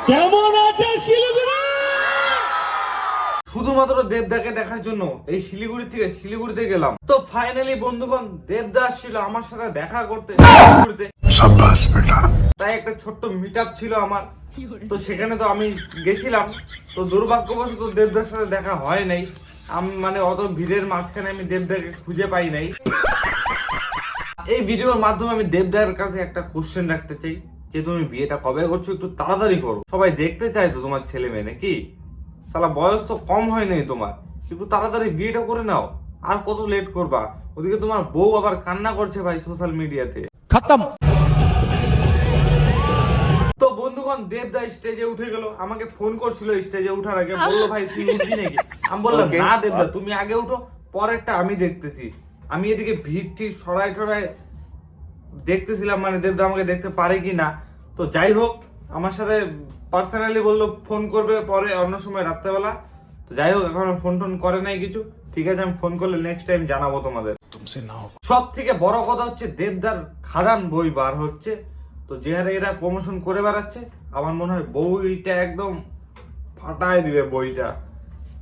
কেমন আছে শিলিগুড়ি? শুধুমাত্র দেবদাকে দেখার জন্য এই শিলিগুড়ি থেকে শিলিগুড়িতে গেলাম। তো ফাইনালি বন্ধুগণ দেবদা আসছিল আমার সাথে দেখা করতে শিলিগুড়িতে। शाबाश बेटा। তাই একটা ছোট্ট মিট আপ ছিল আমার, তো সেখানে তো আমি গেছিলাম। তো দুর্ভাগ্যবশত দেবদার সাথে দেখা হয় নাই। মানে অত ভিড়ের মাঝখানে আমি দেবদাকে খুঁজে পাই নাই। এই ভিডিওর মাধ্যমে আমি দেবদার কাছে একটা কোশ্চেন রাখতে চাই যে তুমি বিয়েটা কবে করছো, একটু তাড়াতাড়ি করো। সবাই দেখতে চায় তো তোমার ছেলে মেয়ে, নাকি? সালা বয়স তো কম হয় নাই তোমার, একটু তাড়াতাড়ি বিয়েটা করে নাও। আর কত লেট করবা? ওদিকে তোমার বউ আবার কান্না করছে ভাই সোশ্যাল মিডিয়াতে। খতম। তো বন্ধুগণ দেবদা স্টেজে উঠে গেল, আমাকে ফোন করছিল স্টেজে উঠার আগে, বললো ভাই তুই উঠবি নাকি? আমি বললাম না দেবদা তুমি আগে উঠো, পরেরটা আমি দেখতেছি। আমি এদিকে ভিড় ঠিক সরাই টরাই দেখতেছিলাম, মানে দেবদা আমাকে দেখতে পারে কি না। তো যাই হোক, আমার সাথে পার্সোনালি বললো ফোন করবে পরে অন্য সময় রাত্রেবেলা। তো যাই হোক, এখন ফোন টোন করে নাই কিছু। ঠিক আছে, আমি ফোন করলে নেক্সট টাইম জানাবো তোমাদের। সব থেকে বড় কথা হচ্ছে দেবদার খাদান বই বার হচ্ছে। তো যে হারে এরা প্রমোশন করে বেড়াচ্ছে, আমার মনে হয় বইটা একদম ফাটায় দিবে বইটা।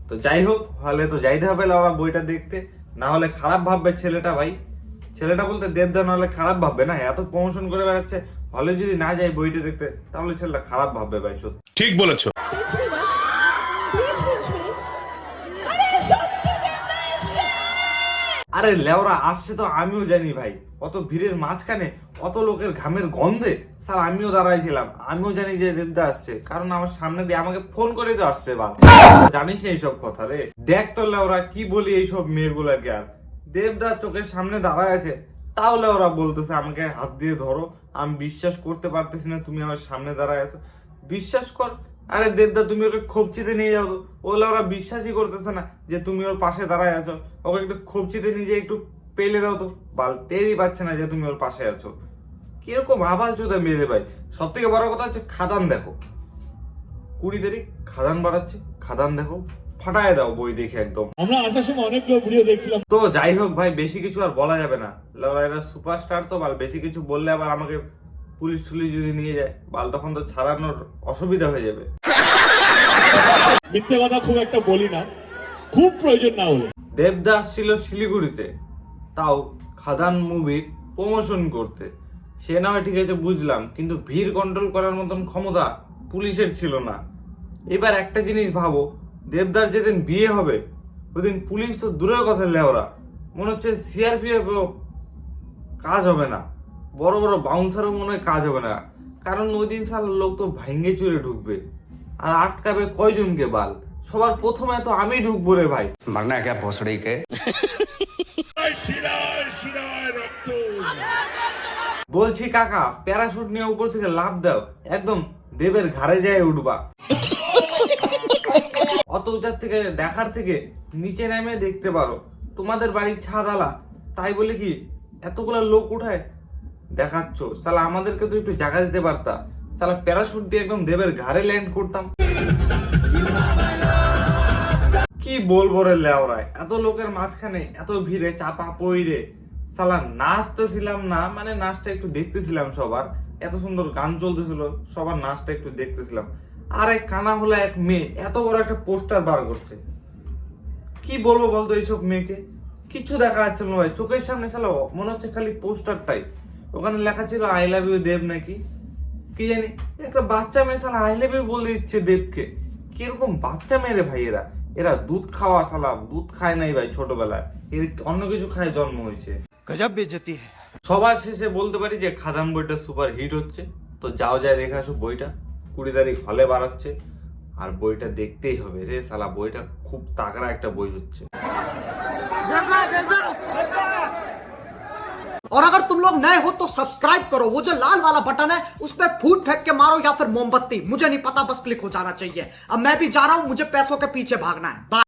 তো যাই হোক, হলে তো যাইতে হবে ওরা বইটা দেখতে, না হলে খারাপ ভাববে ছেলেটা। ভাই ছেলেটা বলতে দেবদা, না হলে খারাপ ভাববে না? এত প্রমোশন করে বেড়াচ্ছে, হলে যদি না যাই বইটা দেখতে তাহলে ছেলেটা খারাপ ভাববে ভাই। সত্যি ठीक बोलेছো। আরে লেওরা আসছে তো আমিও জানি ভাই, অত ভিড়ের মাঝখানে অত লোকের ঘামের গন্ধে স্যার আমিও দাঁড়াইছিলাম। আমিও জানি যে দেবদা আসছে, কারণ আমার সামনে দিয়ে আমাকে ফোন করে তো আসছে। বা জানিস এইসব কথা রে? দেখ তো লেওরা কি বলি এইসব মেয়েগুলাকে। আর দেবদা চোখের সামনে দাঁড়ায় আছে, তাহলে ওরা বলতেছে আমাকে হাত দিয়ে ধরো। আমি বিশ্বাস করতে পারতেছি না তুমি আমার সামনে দাঁড়ায় আছো। বিশ্বাস কর। আরে দেবদা তুমি ওকে খোপচিতে নিয়ে যাও তো। ওগুলো ওরা বিশ্বাসই করতেছে না যে তুমি ওর পাশে দাঁড়ায় আছো। ওকে একটু খোপচিতে নিয়ে একটু পেলে দাও তো। বাল টেরই পাচ্ছে না যে তুমি ওর পাশে আছো। কিরকম আবাল চোদা মেরে ভাই। সব থেকে বড় কথা হচ্ছে খাদান দেখো, 20 তারিখ খাদান বাড়াচ্ছে। খাদান দেখো, ফাটায় দাও বই দেখে একদম। আমরা আসার সময় অনেকগুলো ভিডিও দেখছিলাম। তো যাই হোক ভাই, বেশি কিছু আর বলা যাবে না। এরা সুপারস্টার তো বাল, বেশি কিছু বললে আবার আমাকে পুলিশ টুলিশ যদি নিয়ে যায় বাল, তখন তো ছাড়ানোর অসুবিধা হয়ে যাবে। মিথ্যে কথা খুব একটা বলি না, খুব প্রয়োজন না হলে। দেবদাস ছিল শিলিগুড়িতে, তাও খাদান মুভির প্রমোশন করতে। সে না হয় ঠিক আছে বুঝলাম, কিন্তু ভিড় কন্ট্রোল করার মতন ক্ষমতা পুলিশের ছিল না। এবার একটা জিনিস ভাবো, দেবদার যেদিন বিয়ে হবে ওদিন পুলিশ তো দূরের কথা লেওরা, মনে হচ্ছে সিআরপিএফ কাজ হবে না, বড় বড় বাউন্সারও মনে হয় কাজ হবে না। কারণ ওই দিন সাল লোক তো ভাঙ্গে চুরে ঢুকবে, আর আটকাবে কয়জনকে বাল? সবার প্রথমে তো আমি ঢুকবো রে ভাই। मरना है क्या भोसड़ी के। বলছি কাকা, প্যারাশুট নিয়ে উপর থেকে লাফ দাও, একদম দেবের ঘাড়ে যায় উঠবা। অত উঁচার থেকে দেখার থেকে নিচে নেমে দেখতে পারো। তোমাদের বাড়ির ছাদালা, তাই বলে কি এতগুলা লোক উঠায় দেখাচ্ছ? সালা আমাদেরকে তো একটু জায়গা দিতে পারতা। সালা প্যারাশুট দিয়ে একদম দেবের ঘাড়ে ল্যান্ড করতাম। কি বলবো রে লেওরায়, এত লোকের মাঝখানে এত ভিড়ে চাপা পইরে সালা নাচতেছিলাম না, মানে নাচটা একটু দেখতেছিলাম সবার। এত সুন্দর গান চলতেছিল, সবার নাচটা একটু দেখতেছিলাম। আর এক কানা হলো এক মেয়ে এত বড় একটা পোস্টার বার করছে। কি বলবো বলতো এইসব মেয়েকে? কিছু দেখা যাচ্ছে না ভাই চোখের সামনে। সালা মনে হচ্ছে খালি পোস্টারটাই। ওখানে লেখা ছিল আই লাভ ইউ দেব নাকি কি জানি। একটা বাচ্চা মেয়ে সালা আই লাভ ইউ বলে দিচ্ছে দেবকে। কিরকম বাচ্চা মেয়ে ভাই এরা? এরা দুধ খাওয়া সালা, দুধ খায় নাই ভাই ছোটবেলায়, এর অন্য কিছু খায় জন্ম হয়েছে। गजब बेइज्जती है। সবার শেষে বলতে পারি যে খাদান বইটা সুপার হিট হচ্ছে। তো যাও যায় দেখে আসো বইটা, 20 তারিখ হলে বাড়াচ্ছে। আর বইটা দেখতেই হবে রে সালা, বইটা খুব তাগড়া একটা বই হচ্ছে। और अगर तुम लोग नए हो तो सब्सक्राइब करो, वो जो लाल वाला बटन है उस पर फूट फेंक के मारो या फिर मोमबत्ती, मुझे नहीं पता, बस क्लिक हो जाना चाहिए। अब मैं भी जा रहा हूं, मुझे पैसों के पीछे भागना है। बाय।